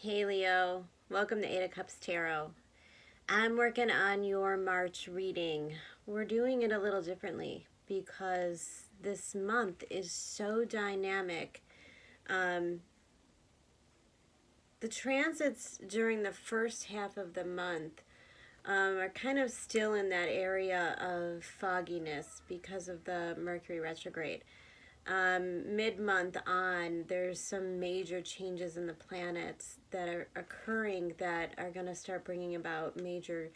Hey Leo, welcome to Eight of Cups Tarot. I'm working on your March reading. We're doing it a little differently because this month is so dynamic. The transits during the first half of the month are kind of still in that area of fogginess because of the Mercury retrograde. Mid-month on, there's some major changes in the planets that are occurring that are going to start bringing about major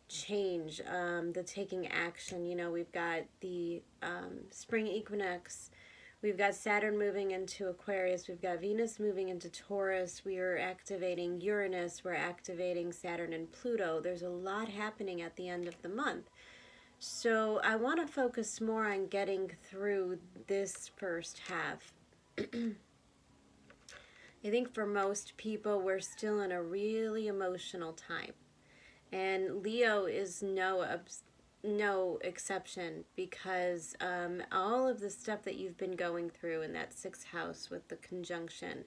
change, the taking action. You know, we've got the spring equinox, we've got Saturn moving into Aquarius, we've got Venus moving into Taurus, we are activating Uranus, we're activating Saturn and Pluto. There's a lot happening at the end of the month. So I want to focus more on getting through this first half. I think for most people, we're still in a really emotional time. And Leo is no exception because all of the stuff that you've been going through in that sixth house with the conjunction,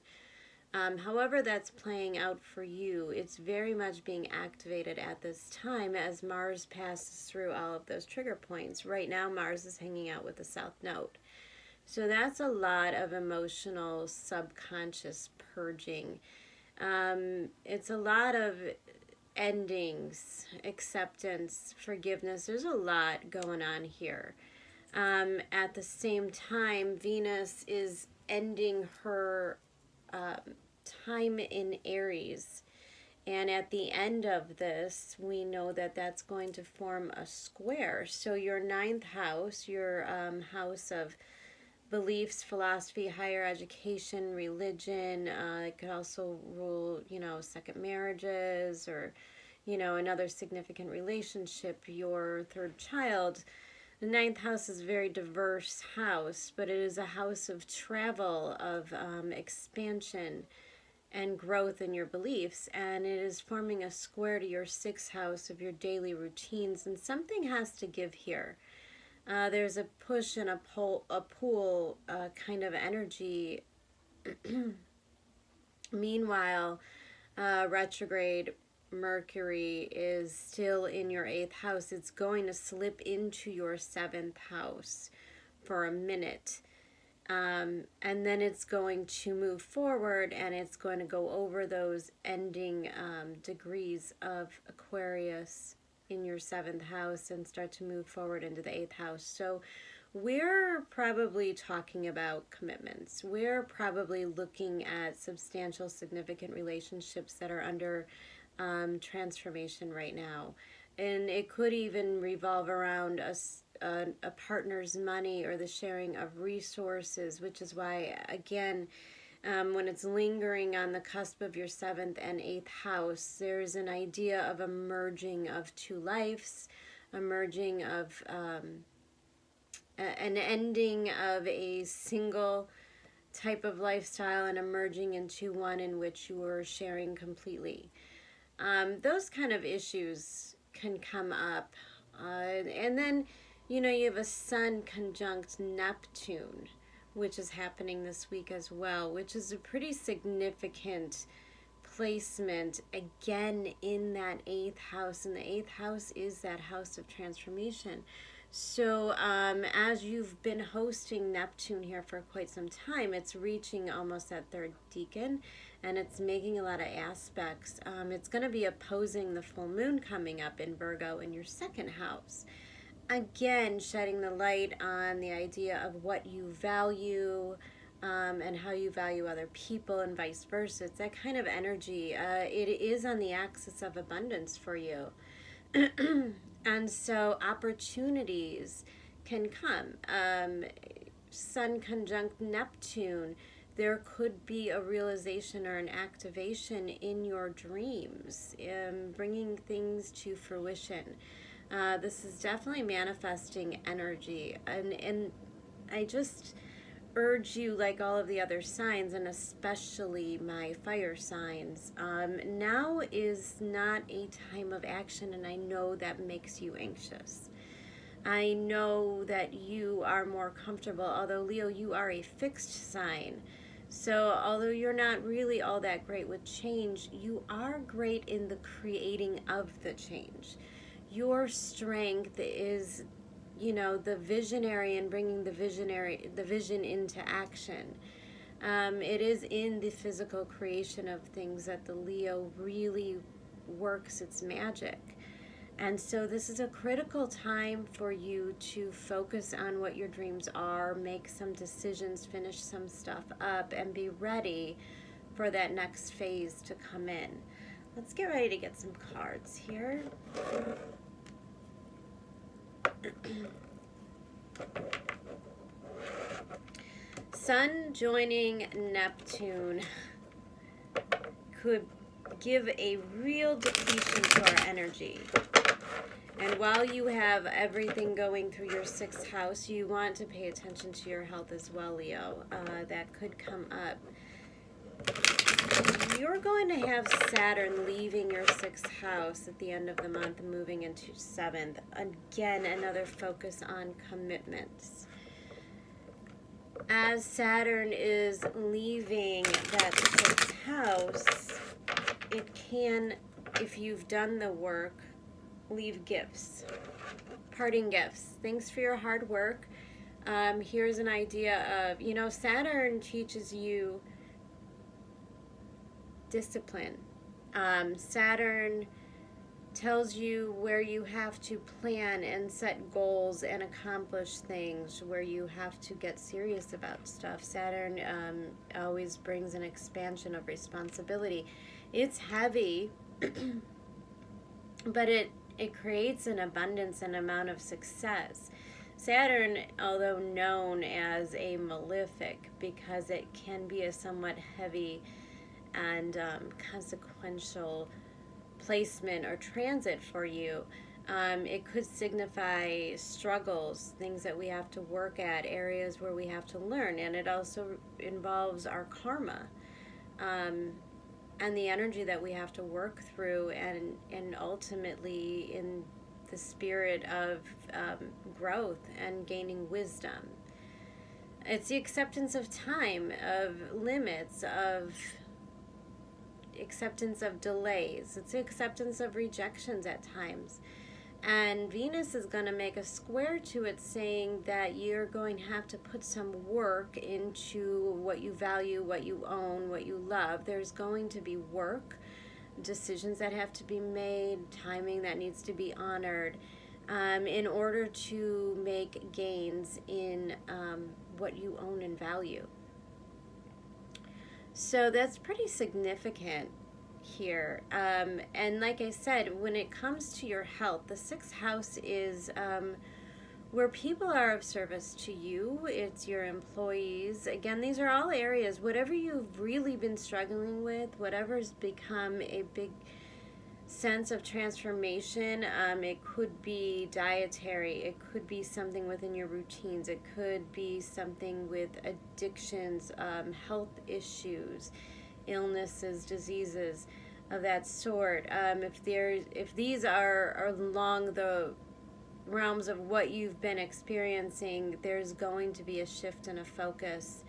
however that's playing out for you, it's very much being activated at this time as Mars passes through all of those trigger points. Right now, Mars is hanging out with the South Node. So that's a lot of emotional, subconscious purging. It's a lot of endings, acceptance, forgiveness. There's a lot going on here. At the same time, Venus is ending her time in Aries, and at the end of this we know that that's going to form a square. So your ninth house, your house of beliefs, philosophy, higher education, religion, it could also rule, you know, second marriages or, you know, another significant relationship, your third child. The ninth house is a very diverse house, but it is a house of travel, of expansion and growth in your beliefs, and it is forming a square to your sixth house of your daily routines, and something has to give here. There's a push and a pull kind of energy. Meanwhile, retrograde Mercury is still in your eighth house. It's going to slip into your seventh house for a minute. And then it's going to move forward and it's going to go over those ending degrees of Aquarius in your seventh house and start to move forward into the eighth house. So we're probably talking about commitments. We're probably looking at substantial, significant relationships that are under transformation right now. And it could even revolve around a partner's money or the sharing of resources, which is why, again, when it's lingering on the cusp of your seventh and eighth house, there's an idea of a merging of two lives, a merging of an ending of a single type of lifestyle and a merging into one in which you are sharing completely. Those kind of issues can come up. And then, you know, you have a Sun conjunct Neptune, which is happening this week as well, which is a pretty significant placement, again, in that eighth house. And the eighth house is that house of transformation. So as you've been hosting Neptune here for quite some time, it's reaching almost that third decan, and it's making a lot of aspects. It's going to be opposing the full moon coming up in Virgo in your second house. Again, shedding the light on the idea of what you value and how you value other people and vice versa. It's that kind of energy. It is on the axis of abundance for you. And so opportunities can come. Sun conjunct Neptune, there could be a realization or an activation in your dreams, bringing things to fruition. This is definitely manifesting energy. And I just urge you, like all of the other signs, and especially my fire signs, now is not a time of action, and I know that makes you anxious. I know that you are more comfortable, although Leo, you are a fixed sign. So although you're not really all that great with change, you are great in the creating of the change. Your strength is, the visionary and bringing the vision into action. It is in the physical creation of things that the Leo really works its magic. And so this is a critical time for you to focus on what your dreams are, make some decisions, finish some stuff up, and be ready for that next phase to come in. Let's get ready to get some cards here. Sun joining Neptune could give a real depletion to our energy. And while you have everything going through your 6th house, you want to pay attention to your health as well, Leo. That could come up. You're going to have Saturn leaving your 6th house at the end of the month and moving into 7th. Again, another focus on commitments. As Saturn is leaving that 6th house, it can, if you've done the work, leave gifts, parting gifts. Thanks for your hard work. Here's an idea of, Saturn teaches you discipline. Saturn tells you where you have to plan and set goals and accomplish things, where you have to get serious about stuff. Saturn always brings an expansion of responsibility. It's heavy, but it creates an abundance and amount of success. Saturn, although known as a malefic because it can be a somewhat heavy and consequential placement or transit for you, it could signify struggles, things that we have to work at, areas where we have to learn, and it also involves our karma. And the energy that we have to work through, and ultimately in the spirit of growth and gaining wisdom. It's the acceptance of time, of limits, of acceptance of delays. It's the acceptance of rejections at times. And Venus is going to make a square to it, saying that you're going to have to put some work into what you value, what you own, what you love. There's going to be work, decisions that have to be made, timing that needs to be honored, in order to make gains in what you own and value. So that's pretty significant here. And like I said, when it comes to your health, the 6th house is where people are of service to you. It's your employees. Again, these are all areas, whatever you've really been struggling with, whatever's become a big sense of transformation. It could be dietary. It could be something within your routines. It could be something with addictions, health issues, illnesses, diseases of that sort. If these are along the realms of what you've been experiencing, there's going to be a shift and a focus.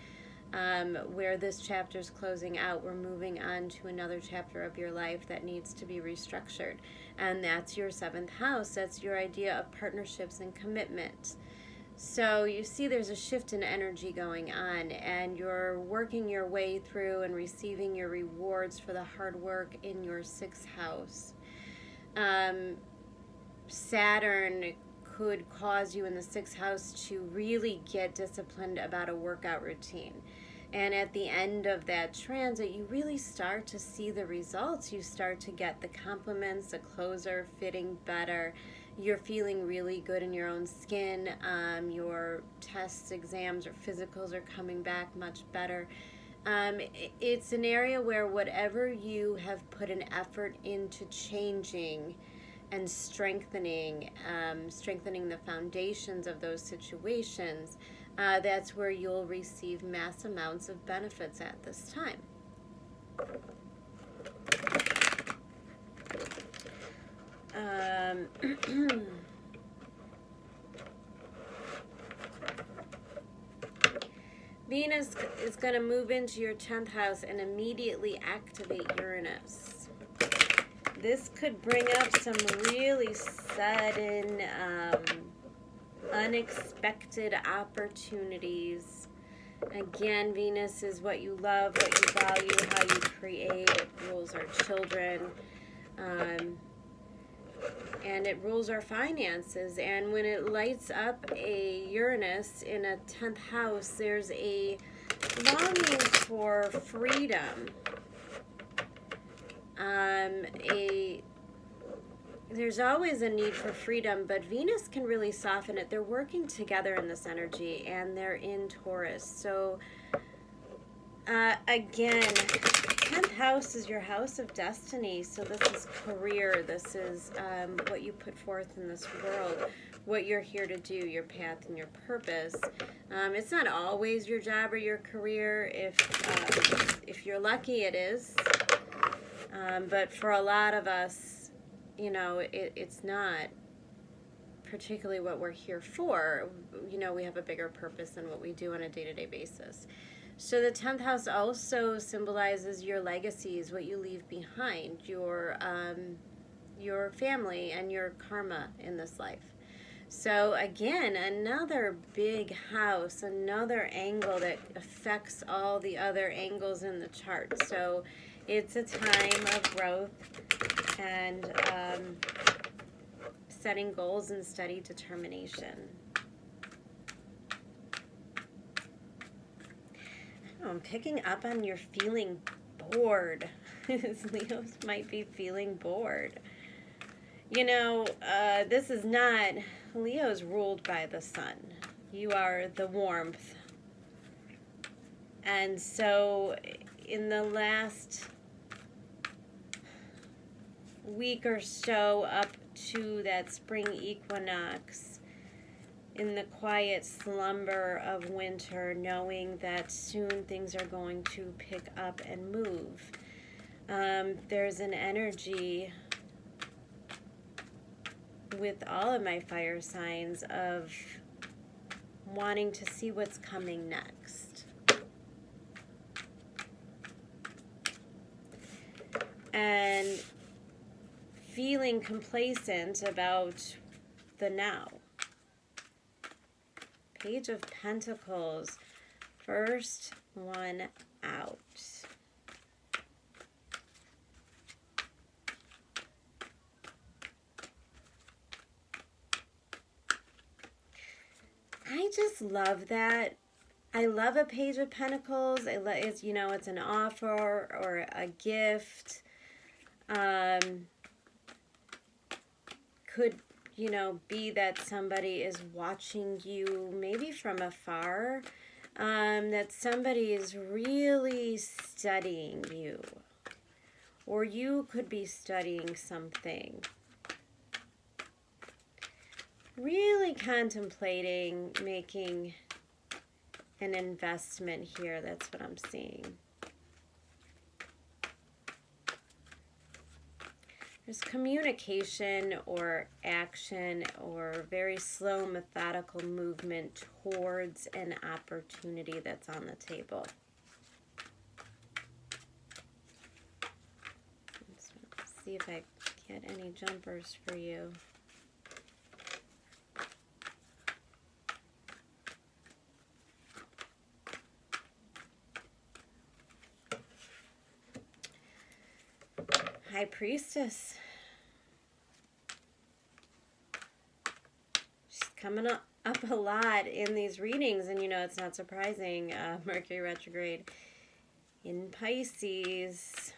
Where this chapter's closing out, we're moving on to another chapter of your life that needs to be restructured. And that's your 7th house. That's your idea of partnerships and commitment. So you see there's a shift in energy going on, and you're working your way through and receiving your rewards for the hard work in your 6th house. Saturn could cause you in the 6th house to really get disciplined about a workout routine. And at the end of that transit, you really start to see the results. You start to get the compliments, the clothes are fitting better. You're feeling really good in your own skin. Your tests, exams, or physicals are coming back much better. It's an area where whatever you have put an effort into changing and strengthening the foundations of those situations, that's where you'll receive mass amounts of benefits at this time. Venus is going to move into your 10th house and immediately activate Uranus. This could bring up some really sudden, unexpected opportunities. Again, Venus is what you love, what you value, how you create. It rules our children. And it rules our finances. And when it lights up a Uranus in a 10th house, there's a longing for freedom. There's always a need for freedom, but Venus can really soften it. They're working together in this energy, and they're in Taurus. So, again, 10th house is your house of destiny. So this is career. This is what you put forth in this world, what you're here to do, your path and your purpose. It's not always your job or your career. If you're lucky, it is. But for a lot of us, you know, it's not particularly what we're here for. You know, we have a bigger purpose than what we do on a day-to-day basis. So the 10th house also symbolizes your legacies, what you leave behind, your family and your karma in this life. So again, another big house, another angle that affects all the other angles in the chart. So it's a time of growth and setting goals and steady determination. I'm picking up on you're feeling bored. Leos might be feeling bored. You know, this is not, Leo's ruled by the sun. You are the warmth. And so in the last week or so up to that spring equinox, in the quiet slumber of winter, knowing that soon things are going to pick up and move, there's an energy with all of my fire signs of wanting to see what's coming next. And feeling complacent about the now. Page of Pentacles, first one out. I just love that. I love a Page of Pentacles. It's, you know, it's an offer or a gift. Could, you know, be that somebody is watching you maybe from afar, that somebody is really studying you, or you could be studying something. Really contemplating making an investment here. That's what I'm seeing. There's communication or action or very slow, methodical movement towards an opportunity that's on the table. Let's see if I get any jumpers for you. High Priestess. She's coming up a lot in these readings, and you know, it's not surprising. Mercury retrograde in Pisces.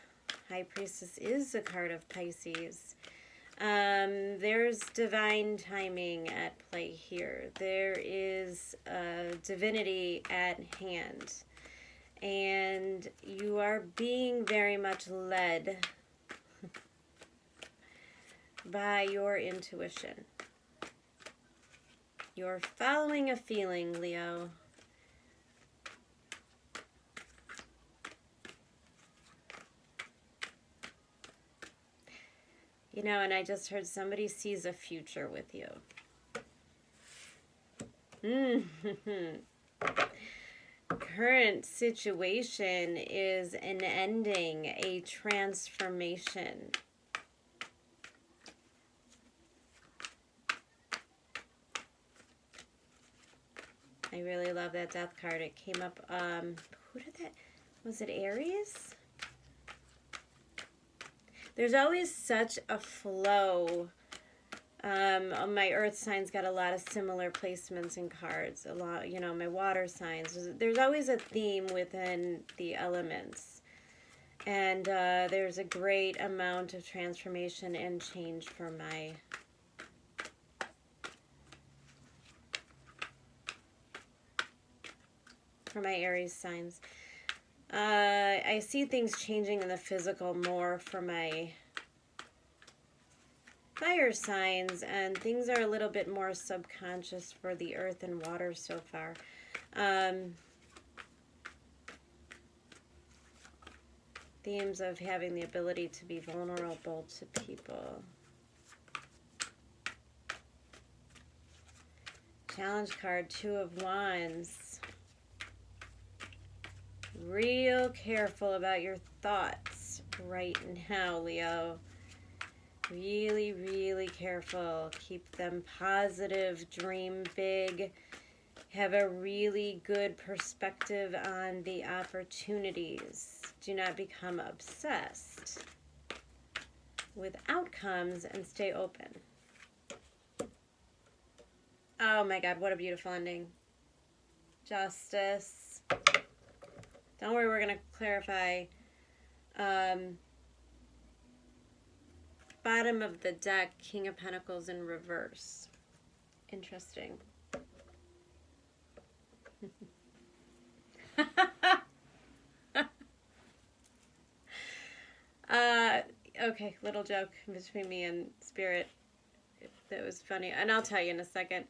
High Priestess is a card of Pisces. There's divine timing at play here. There is divinity at hand. And you are being very much led by your intuition. You're following a feeling, Leo. You know, and I just heard somebody sees a future with you. current situation is an ending, a transformation. I really love that death card. It came up, who did that? Was it Aries? There's always such a flow. My earth signs got a lot of similar placements in cards. A lot, you know, my water signs. There's always a theme within the elements. And there's a great amount of transformation and change for my Aries signs. I see things changing in the physical more for my fire signs, and things are a little bit more subconscious for the earth and water so far. Themes of having the ability to be vulnerable to people. Challenge card, 2 of Wands. Real careful about your thoughts right now, Leo. Really, really careful. Keep them positive. Dream big. Have a really good perspective on the opportunities. Do not become obsessed with outcomes and stay open. Oh my God, what a beautiful ending. Justice. Don't worry, we're going to clarify. Bottom of the deck, King of Pentacles in reverse. Interesting. Okay, little joke between me and Spirit. That was funny. And I'll tell you in a second.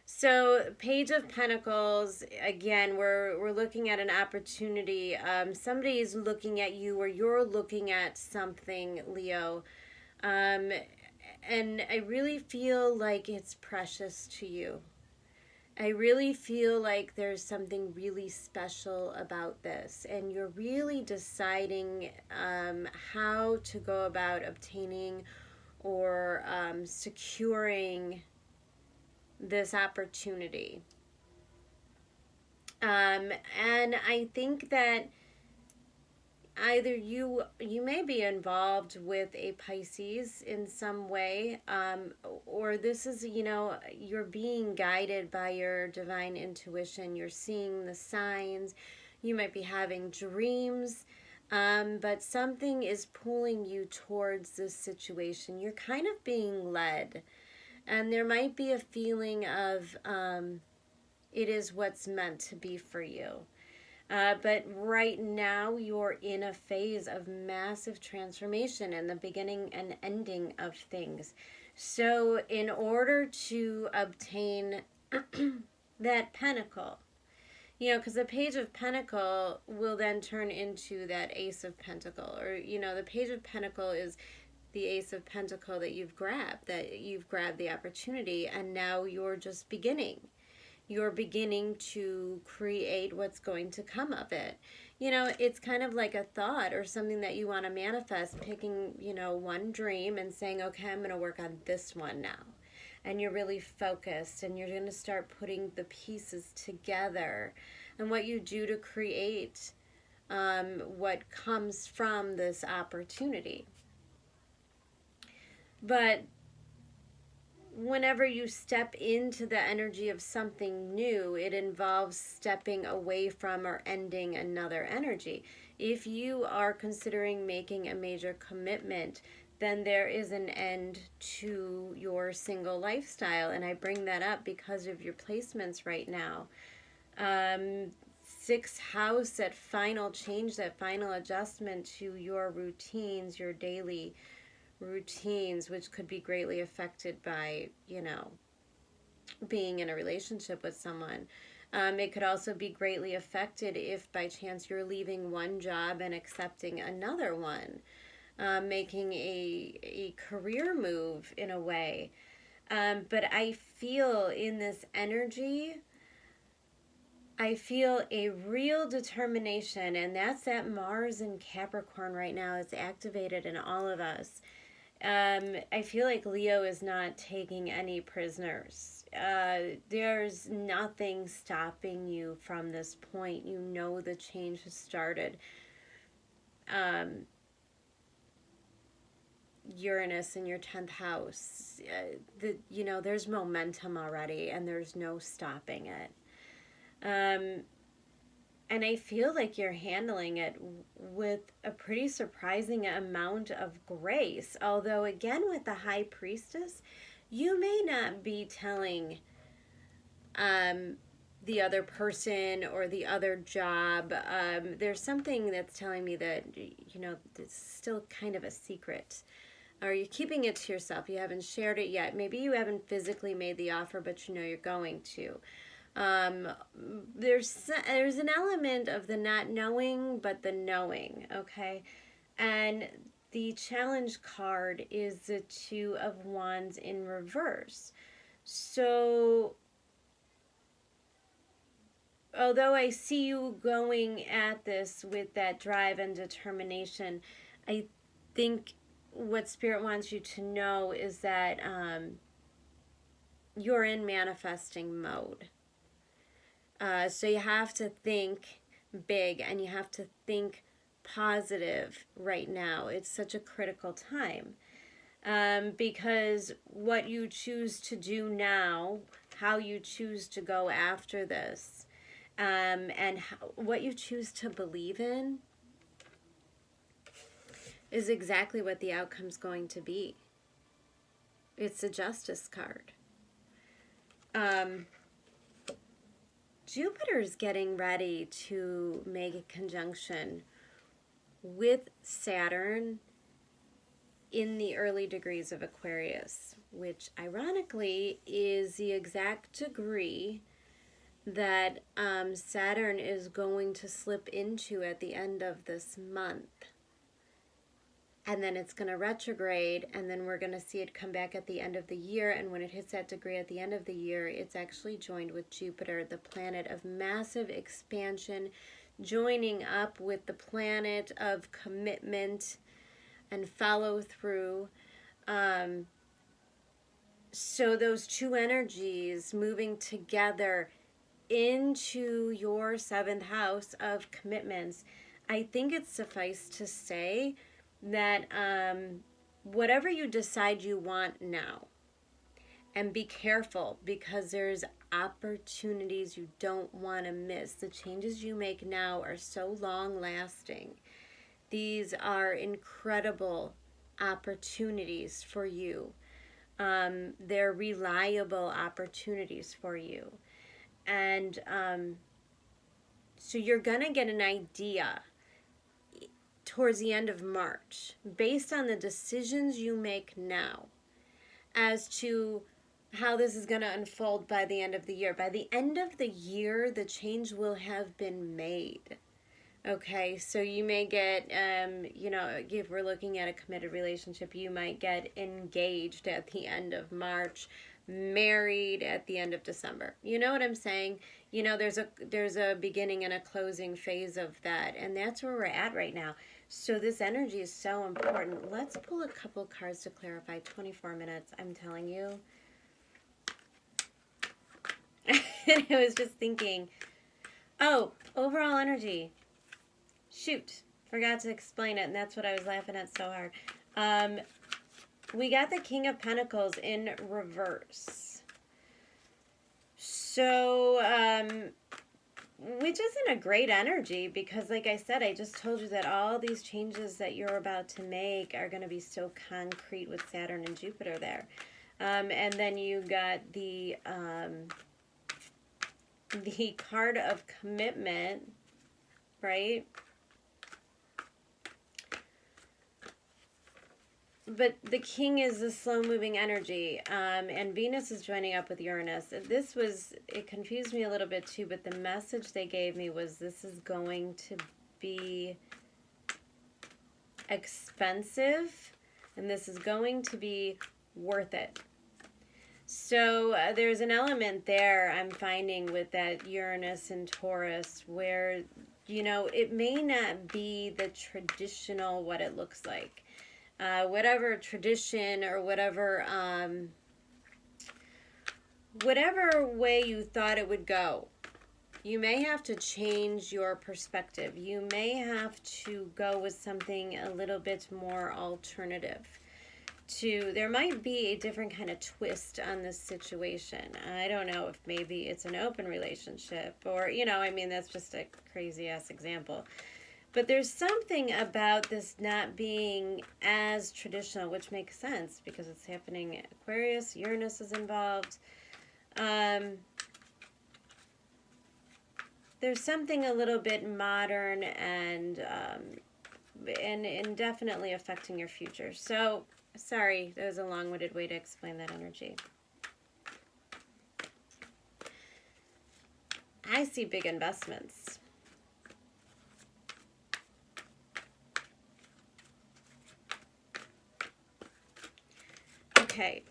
So, Page of Pentacles, again, we're looking at an opportunity. Somebody is looking at you, or you're looking at something, Leo. And I really feel like it's precious to you. I really feel like there's something really special about this. And you're really deciding how to go about obtaining or securing this opportunity. And I think that either you may be involved with a Pisces in some way, or this is, you know, you're being guided by your divine intuition. You're seeing the signs. You might be having dreams, but something is pulling you towards this situation. You're kind of being led. And there might be a feeling of it is what's meant to be for you. But right now you're in a phase of massive transformation and the beginning and ending of things. So in order to obtain that pentacle, you know, because the Page of Pentacle will then turn into that Ace of Pentacle. Or, you know, the Page of Pentacle is the Ace of Pentacle that you've grabbed the opportunity, and now you're just beginning. You're beginning to create what's going to come of it. You know, it's kind of like a thought or something that you want to manifest, picking, you know, one dream and saying, okay, I'm going to work on this one now. And you're really focused, and you're going to start putting the pieces together. And what you do to create what comes from this opportunity. But whenever you step into the energy of something new, it involves stepping away from or ending another energy. If you are considering making a major commitment, then there is an end to your single lifestyle. And I bring that up because of your placements right now. 6th house, that final change, that final adjustment to your routines, your daily routines, which could be greatly affected by, you know, being in a relationship with someone. It could also be greatly affected if by chance you're leaving one job and accepting another one, making a career move in a way. But I feel in this energy, I feel a real determination, and that's that Mars in Capricorn right now. It's activated in all of us. I feel like Leo is not taking any prisoners. There's nothing stopping you from this point. You know the change has started. Uranus in your 10th house. There's momentum already, and there's no stopping it. And I feel like you're handling it with a pretty surprising amount of grace. Although, again, with the High Priestess, you may not be telling the other person or the other job. There's something that's telling me that, it's still kind of a secret. Or you're keeping it to yourself. You haven't shared it yet. Maybe you haven't physically made the offer, but you know you're going to. There's an element of the not knowing, but the knowing, okay? And the challenge card is the Two of Wands in reverse. So, although I see you going at this with that drive and determination, I think what Spirit wants you to know is that you're in manifesting mode. So you have to think big, and you have to think positive right now. It's such a critical time. Because what you choose to do now, how you choose to go after this, and what you choose to believe in is exactly what the outcome's going to be. It's a Justice card. Jupiter's getting ready to make a conjunction with Saturn in the early degrees of Aquarius, which ironically is the exact degree that Saturn is going to slip into at the end of this month. And then it's going to retrograde, and then we're going to see it come back at the end of the year. And when it hits that degree at the end of the year, it's actually joined with Jupiter, the planet of massive expansion, joining up with the planet of commitment and follow through. So those two energies moving together into your 7th house of commitments, I think it's suffice to say that whatever you decide you want now, and be careful, because there's opportunities you don't want to miss. The changes you make now are so long lasting. These are incredible opportunities for you. They're reliable opportunities for you. And so you're going to get an idea towards the end of March, based on the decisions you make now, as to how this is going to unfold by the end of the year. By the end of the year, the change will have been made. Okay, so you may get, if we're looking at a committed relationship, you might get engaged at the end of March, married at the end of December. You know what I'm saying? There's a beginning and a closing phase of that, and that's where we're at right now. So this energy is so important. Let's pull a couple cards to clarify. 24 minutes, I'm telling you. And I was just thinking, overall energy. Shoot, forgot to explain it, and that's what I was laughing at so hard. We got the King of Pentacles in reverse. So, which isn't a great energy, because like I said, I just told you that all these changes that you're about to make are going to be so concrete with Saturn and Jupiter there. And then you got the card of commitment, right? But the King is the slow-moving energy, and Venus is joining up with Uranus. It confused me a little bit too, but the message they gave me was this is going to be expensive, and this is going to be worth it. So there's an element there I'm finding with that Uranus and Taurus where, you know, it may not be the traditional what it looks like. Whatever tradition or whatever way you thought it would go, you may have to change your perspective. You may have to go with something a little bit more alternative. There might be a different kind of twist on this situation. I don't know if maybe it's an open relationship or, you know, I mean, that's just a crazy ass example. But there's something about this not being as traditional, which makes sense because it's happening at Aquarius, Uranus is involved. There's something a little bit modern and definitely affecting your future. So, sorry, that was a long-winded way to explain that energy. I see big investments. Okay.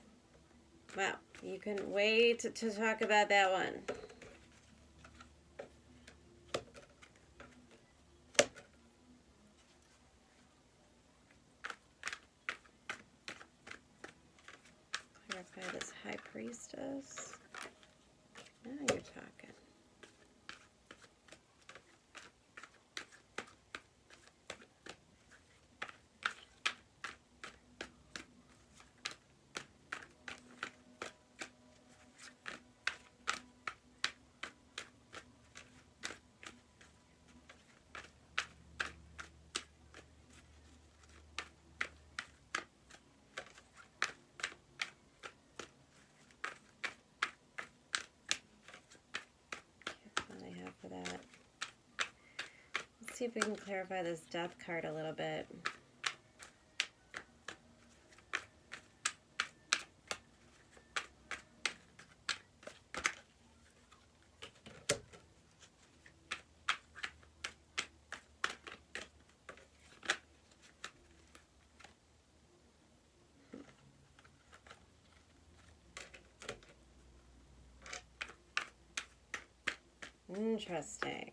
Well, you can wait to talk about that one. Clarify this High Priestess. Now you're talking. Let's see if we can clarify this Death card a little bit. Interesting.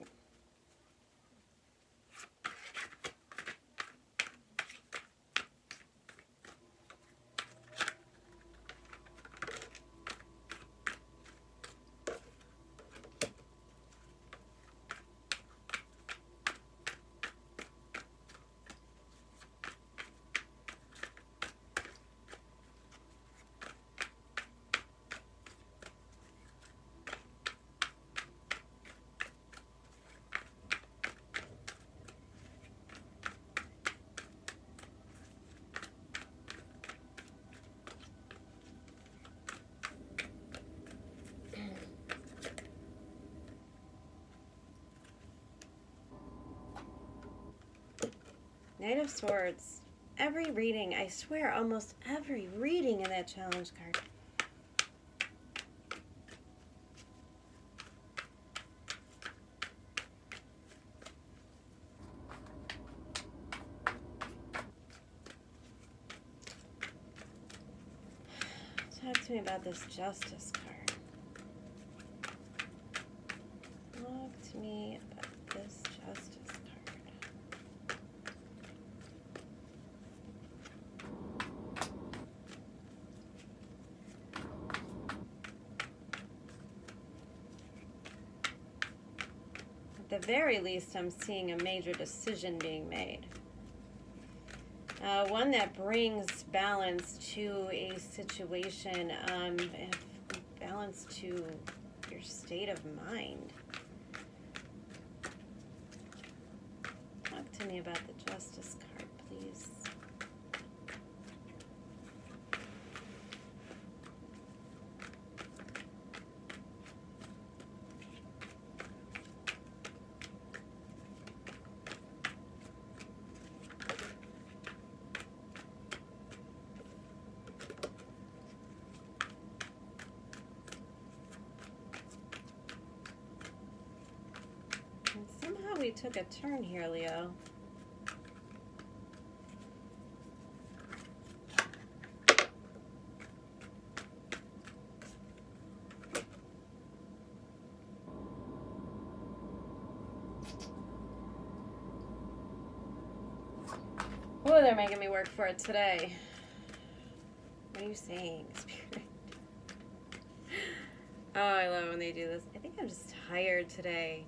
Knight of Swords. Every reading, I swear, almost every reading in that challenge card. Talk to me about this Justice card. Talk to me about this Justice card. At the very least, I'm seeing a major decision being made. One that brings balance to a situation, balance to your state of mind. Talk to me about the Justice card, please. Somehow we took a turn here, Leo. Oh, they're making me work for it today. What are you saying, Spirit? Oh, I love when they do this. I think I'm just tired today.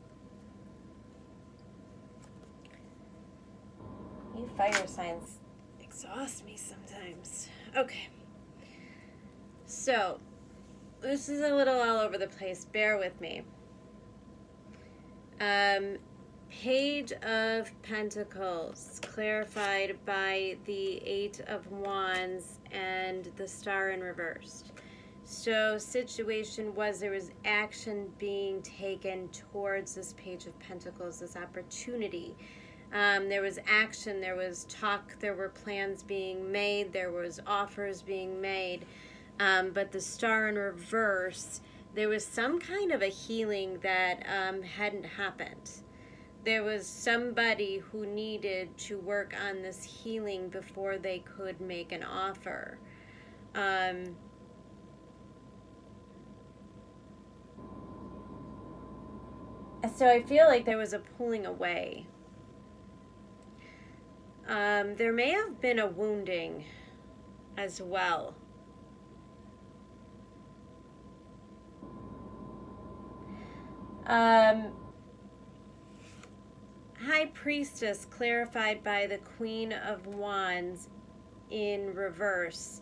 You fire signs exhaust me sometimes. Okay. So, this is a little all over the place. Bear with me. Page of Pentacles, clarified by the Eight of Wands and the Star in reversed. So, situation was there was action being taken towards this Page of Pentacles, this opportunity. There was action, there was talk, there were plans being made, there was offers being made. But the Star in reverse, there was some kind of a healing that hadn't happened. There was somebody who needed to work on this healing before they could make an offer. So I feel like there was a pulling away. There may have been a wounding as well. High Priestess, clarified by the Queen of Wands in reverse.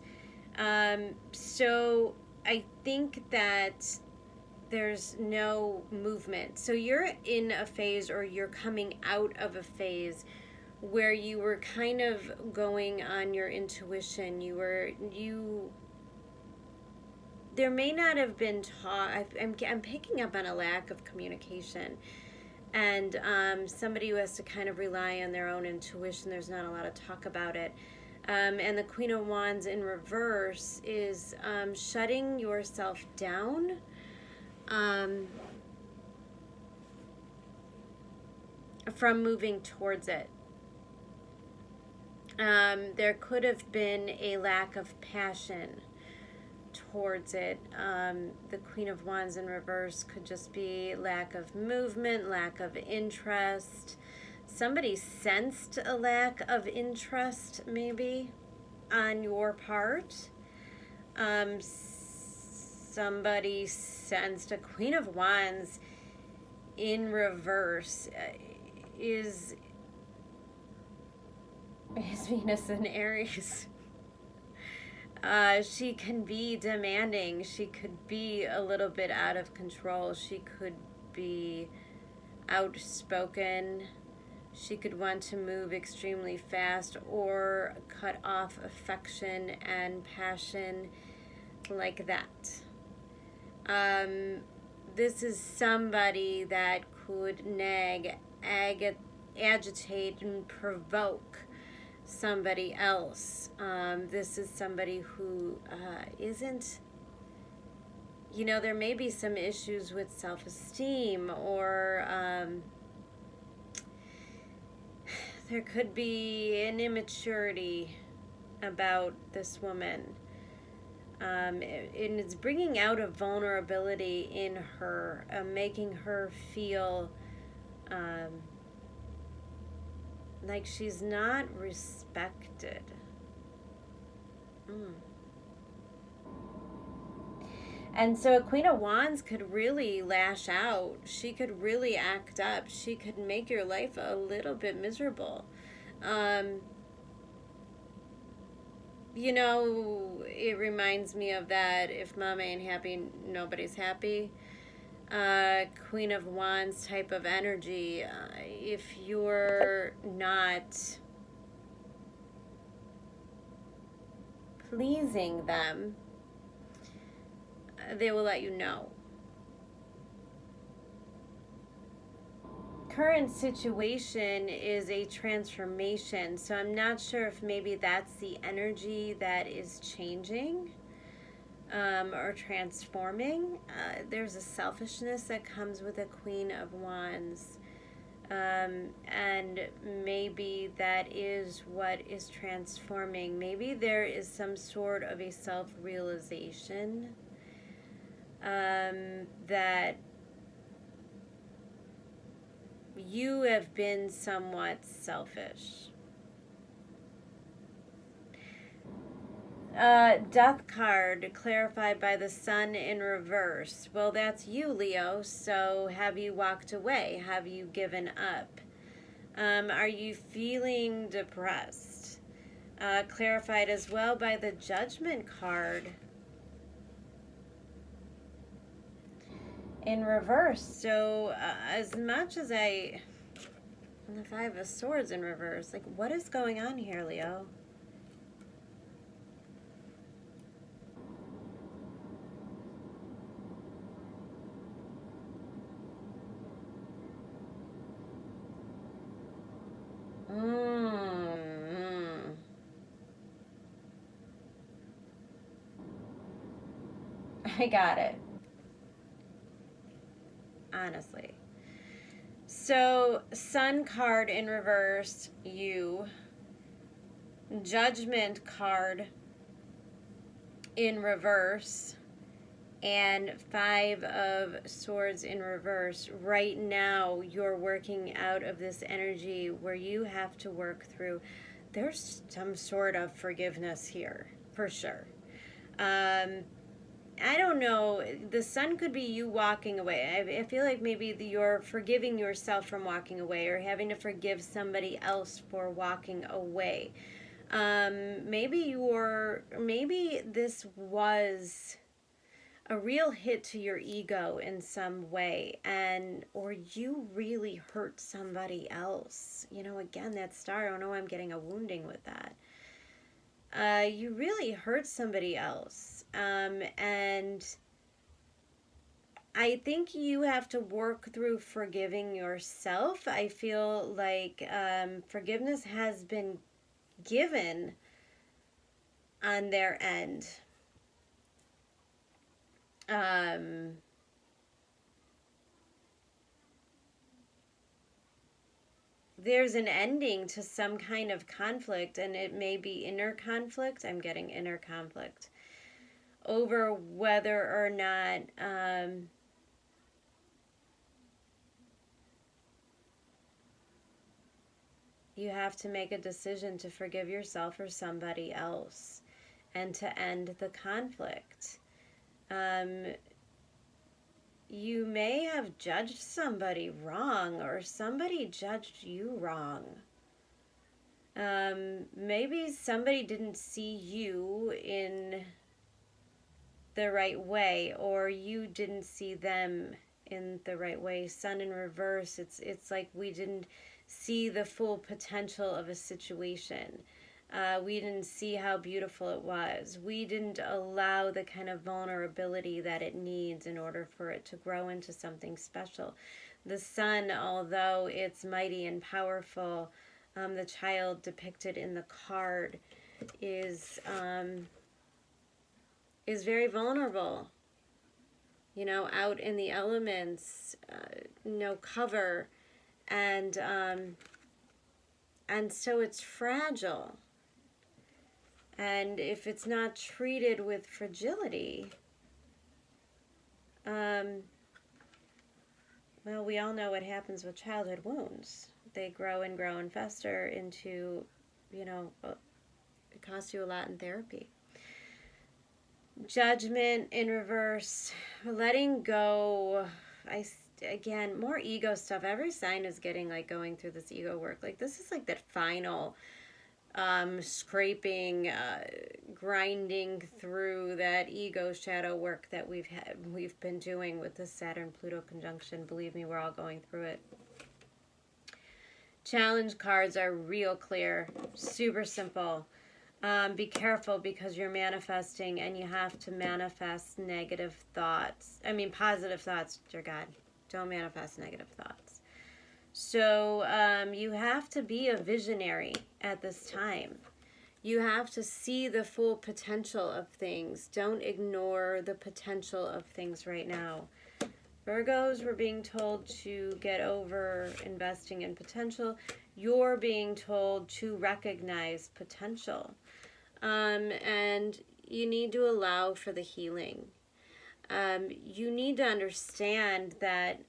So I think that there's no movement. So you're in a phase, or you're coming out of a phase where you were kind of going on your intuition. There may not have been talk. I'm picking up on a lack of communication, and somebody who has to kind of rely on their own intuition. There's not a lot of talk about it. And the Queen of Wands in reverse is shutting yourself down. From moving towards it. There could have been a lack of passion towards it. The Queen of Wands in reverse could just be lack of movement, lack of interest. Somebody sensed a lack of interest, maybe, on your part. Somebody sensed a Queen of Wands in reverse is Venus in Aries. She can be demanding. She could be a little bit out of control. She could be outspoken. She could want to move extremely fast or cut off affection and passion like that. This is somebody that could nag, agitate, and provoke somebody else. This is somebody who isn't, there may be some issues with self-esteem, or there could be an immaturity about this woman. And it's bringing out a vulnerability in her, making her feel like she's not respected. And so a Queen of Wands could really lash out. She could really act up. She could make your life a little bit miserable. It reminds me of that, if mom ain't happy, nobody's happy. Queen of Wands type of energy. If you're not pleasing them, they will let you know. Current situation is a transformation, so I'm not sure if maybe that's the energy that is changing or transforming. There's a selfishness that comes with a Queen of Wands, and maybe that is what is transforming. Maybe there is some sort of a self-realization that you have been somewhat selfish. Death card clarified by the sun in reverse. Well, that's you, Leo. So have you walked away? Have you given up? Are you feeling depressed? Clarified as well by the judgment card in reverse. So as much as and the Five of Swords in reverse, like, what is going on here, Leo? I got it. Honestly. So, Sun card in reverse, you. Judgment card in reverse. And Five of Swords in reverse. Right now, you're working out of this energy where you have to work through. There's some sort of forgiveness here, for sure. I don't know. The sun could be you walking away. I feel like maybe you're forgiving yourself from walking away, or having to forgive somebody else for walking away. Maybe this was a real hit to your ego in some way, or you really hurt somebody else. Again, that star, I don't know, I'm getting a wounding with that. You really hurt somebody else. And I think you have to work through forgiving yourself. I feel like forgiveness has been given on their end. There's an ending to some kind of conflict, and it may be inner conflict. I'm getting inner conflict over whether or not you have to make a decision to forgive yourself or somebody else and to end the conflict. You may have judged somebody wrong, or somebody judged you wrong. Maybe somebody didn't see you in the right way, or you didn't see them in the right way. Sun in reverse, it's like we didn't see the full potential of a situation. We didn't see how beautiful it was. We didn't allow the kind of vulnerability that it needs in order for it to grow into something special. The sun, although it's mighty and powerful, the child depicted in the card is very vulnerable. Out in the elements, no cover, and so it's fragile. And if it's not treated with fragility, well, we all know what happens with childhood wounds. They grow and fester into, it costs you a lot in therapy. Judgment in reverse, letting go. Again, more ego stuff. Every sign is getting going through this ego work. This is that final scraping, grinding through that ego shadow work that we've been doing with the Saturn-Pluto conjunction. Believe me, we're all going through it. Challenge cards are real clear, super simple. Be careful, because you're manifesting, and you have to manifest negative thoughts. Positive thoughts, dear God. Don't manifest negative thoughts. So you have to be a visionary at this time. You have to see the full potential of things. Don't ignore the potential of things right now. Virgos, we're being told to get over investing in potential. You're being told to recognize potential. And you need to allow for the healing. You need to understand that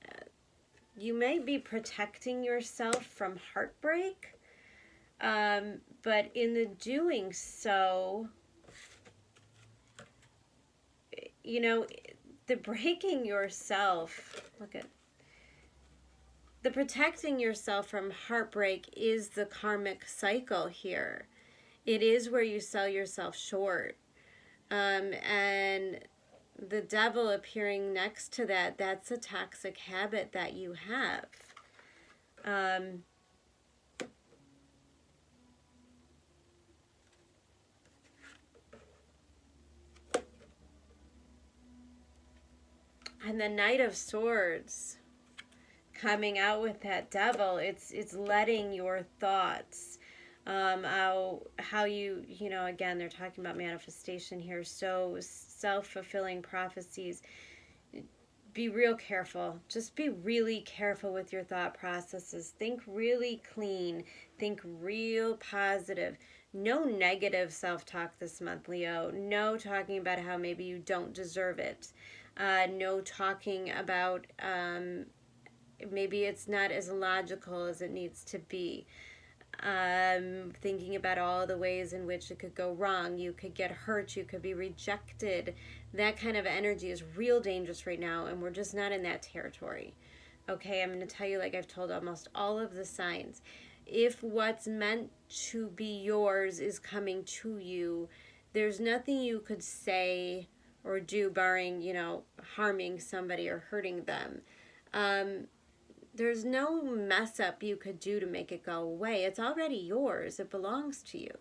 you may be protecting yourself from heartbreak, but in the doing so, you know, the breaking yourself, look at, the protecting yourself from heartbreak is the karmic cycle here. It is where you sell yourself short. And the devil appearing next to that, that's a toxic habit that you have. And the Knight of Swords coming out with that devil, it's letting your thoughts, how you know, again, they're talking about manifestation here, so self-fulfilling prophecies. Be real careful. Just be really careful with your thought processes. Think really clean. Think real positive. No negative self-talk this month, Leo. No talking about how maybe you don't deserve it. No talking about maybe it's not as logical as it needs to be. Thinking about all the ways in which it could go wrong. You could get hurt. You could be rejected. That kind of energy is real dangerous right now, and we're just not in that territory. Okay, I'm going to tell you, like I've told almost all of the signs, if what's meant to be yours is coming to you, there's nothing you could say or do, barring, you know, harming somebody or hurting them. There's no mess up you could do to make it go away. It's already yours. It belongs to you.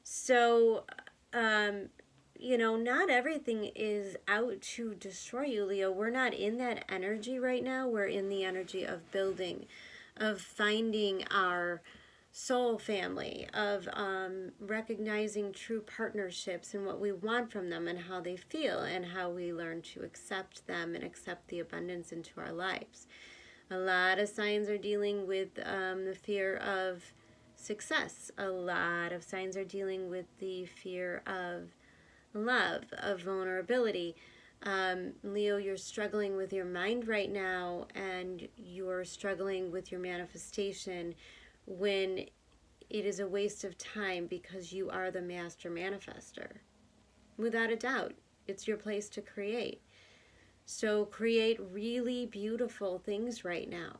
So, you know, not everything is out to destroy you, Leo. We're not in that energy right now. We're in the energy of building, of finding our soul family, of recognizing true partnerships and what we want from them and how they feel and how we learn to accept them and accept the abundance into our lives. A lot of signs are dealing with the fear of success. A lot of signs are dealing with the fear of love, of vulnerability. Leo, you're struggling with your mind right now, and you're struggling with your manifestation when it is a waste of time, because you are the master manifester. Without a doubt, it's your place to create. So create really beautiful things right now.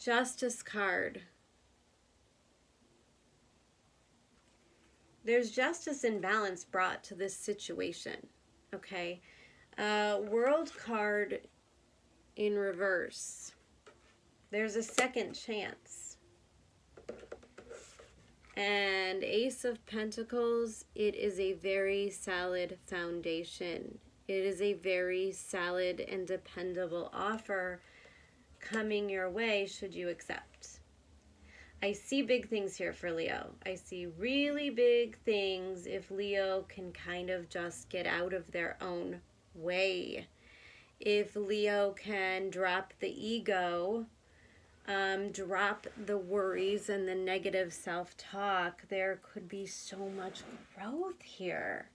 Justice card. There's justice and balance brought to this situation. Okay. World card in reverse. There's a second chance. And Ace of Pentacles, it is a very solid foundation. It is a very solid and dependable offer coming your way should you accept. I see big things here for Leo. I see really big things if Leo can kind of just get out of their own way. If Leo can drop the ego, drop the worries and the negative self-talk, there could be so much growth here.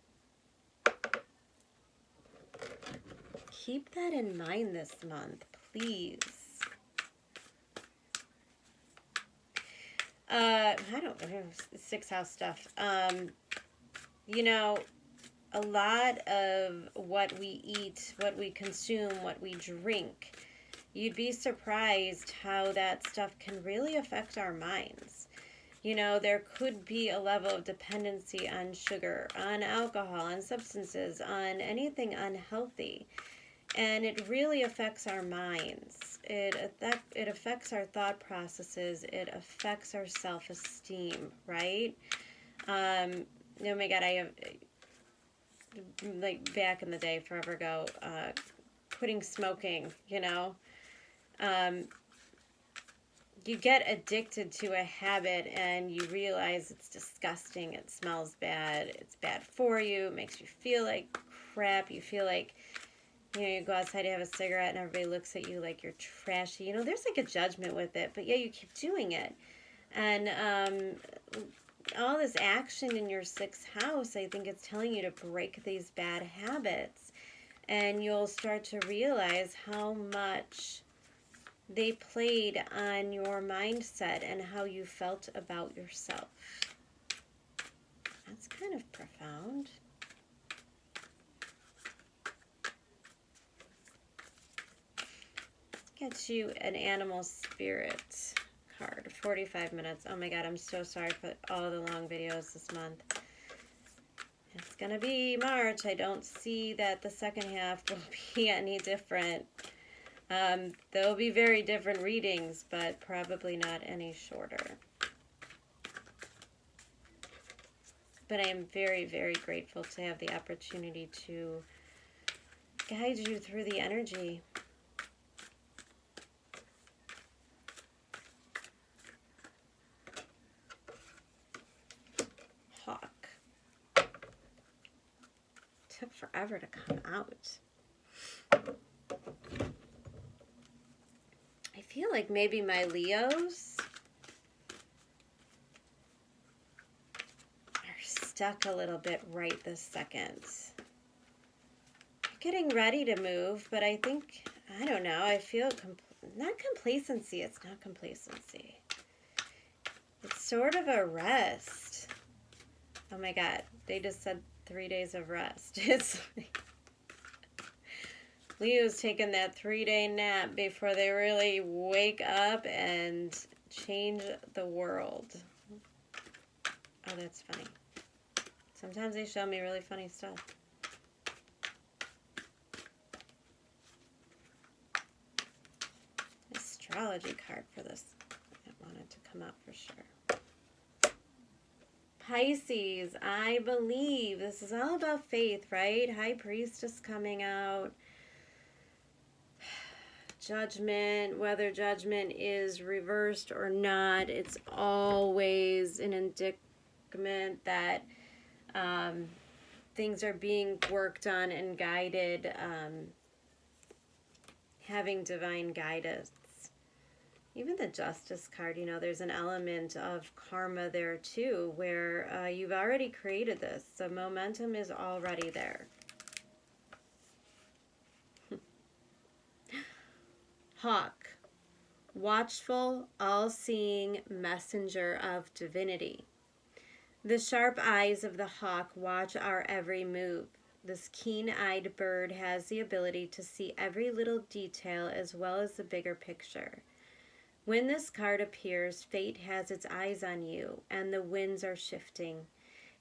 Keep that in mind this month, please. I don't know, sixth house stuff. You know, a lot of what we eat, what we consume, what we drink, you'd be surprised how that stuff can really affect our minds. You know, there could be a level of dependency on sugar, on alcohol, on substances, on anything unhealthy. And it really affects our minds. It affects our thought processes. It affects our self-esteem, right? Oh my God, I have, like back in the day, forever ago, quitting smoking, you know. You get addicted to a habit and you realize it's disgusting, it smells bad, it's bad for you, it makes you feel like crap, you feel like, you know, you go outside to have a cigarette and everybody looks at you like you're trashy. You know, there's like a judgment with it, but yeah, you keep doing it. And all this action in your sixth house, I think it's telling you to break these bad habits. And you'll start to realize how much they played on your mindset and how you felt about yourself. That's kind of profound. Let's get you an animal spirit card. 45 minutes. Oh my God, I'm so sorry for all the long videos this month. It's going to be March. I don't see that the second half will be any different. There'll be very different readings, but probably not any shorter. But I am very, very grateful to have the opportunity to guide you through the energy. Hawk. Took forever to come out. I feel like maybe my Leos are stuck a little bit right this second. Getting ready to move, but I think, I don't know, I feel not complacency. It's not complacency. It's sort of a rest. Oh my God, they just said 3 days of rest. It's like Leo's taking that 3-day nap before they really wake up and change the world. Oh, that's funny. Sometimes they show me really funny stuff. Astrology card for this. I wanted to come out for sure. Pisces, I believe. This is all about faith, right? High Priestess coming out. Judgment, whether judgment is reversed or not, it's always an indictment that things are being worked on and guided, having divine guidance. Even the Justice card, you know, there's an element of karma there too, where you've already created this. The momentum is already there. Hawk, watchful, all-seeing messenger of divinity. The sharp eyes of the hawk watch our every move. This keen-eyed bird has the ability to see every little detail as well as the bigger picture. When this card appears, fate has its eyes on you, and the winds are shifting.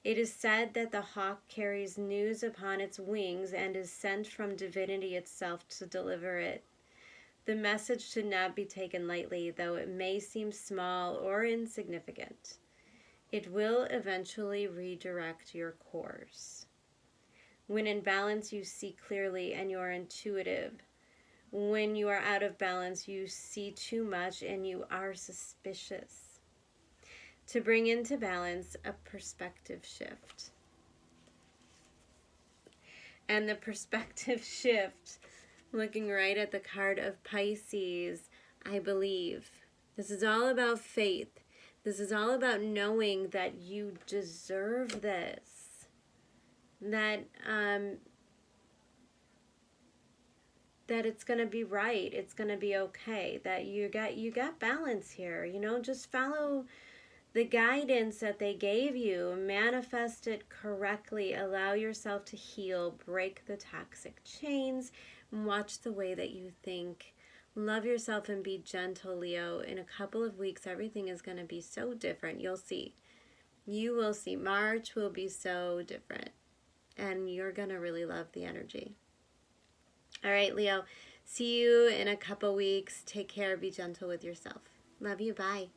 It is said that the hawk carries news upon its wings and is sent from divinity itself to deliver it. The message should not be taken lightly, though it may seem small or insignificant. It will eventually redirect your course. When in balance, you see clearly and you are intuitive. When you are out of balance, you see too much and you are suspicious. To bring into balance, a perspective shift. And the perspective shift, looking right at the card of Pisces, I believe. This is all about faith. This is all about knowing that you deserve this. That it's going to be right. It's going to be okay. That you got balance here. You know, just follow the guidance that they gave you. Manifest it correctly. Allow yourself to heal. Break the toxic chains. And watch the way that you think. Love yourself and be gentle, Leo. In a couple of weeks, everything is going to be so different. You'll see. You will see. March will be so different. And you're going to really love the energy. All right, Leo. See you in a couple weeks. Take care. Be gentle with yourself. Love you. Bye.